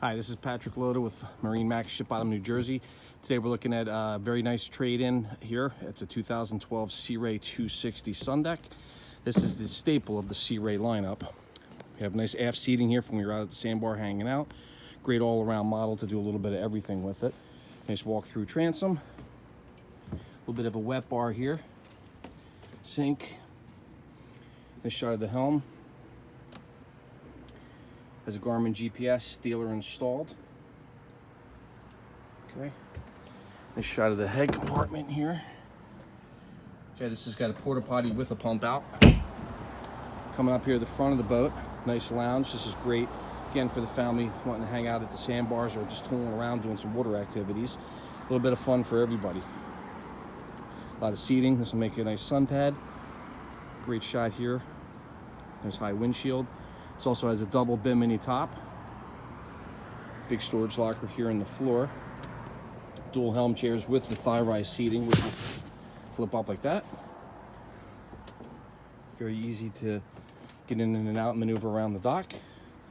Hi, this is Patrick Loda with MarineMax Ship Bottom, New Jersey. Today we're looking at a very nice trade-in here. It's a 2012 Sea Ray 260 Sundeck. This is the staple of the Sea Ray lineup. We have nice aft seating here from when you're out at the sandbar hanging out. Great all-around model to do a little bit of everything with it. Nice walk-through transom. A little bit of a wet bar here. Sink. Nice shot of the helm. Has a Garmin GPS dealer installed. Okay. Nice shot of the head compartment here. Okay, this has got a porta potty with a pump out. Coming up here at the front of the boat, nice lounge. This is great, again, for the family wanting to hang out at the sandbars or just tooling around doing some water activities. A little bit of fun for everybody. A lot of seating. This will make a nice sun pad. Great shot here. Nice high windshield. This also has a double bimini top. Big storage locker here in the floor. Dual helm chairs with the thigh-rise seating, which will flip up like that. Very easy to get in and out and maneuver around the dock.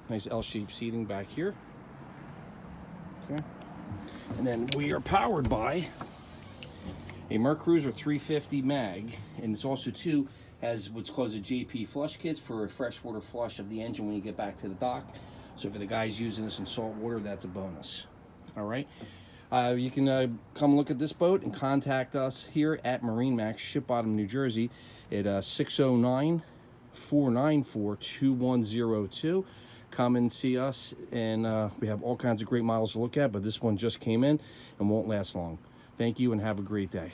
Nice L-shaped seating back here. Okay. And then we are powered by a MerCruiser 350 mag, and it's also has what's called a JP flush kits for a freshwater flush of the engine when you get back to the dock. So for the guys using this in salt water, that's a bonus. All right. You can come look at this boat and contact us here at MarineMax Ship Bottom, New Jersey at 609-494-2102. Come and see us, and we have all kinds of great models to look at, but this one just came in and won't last long. Thank you and have a great day.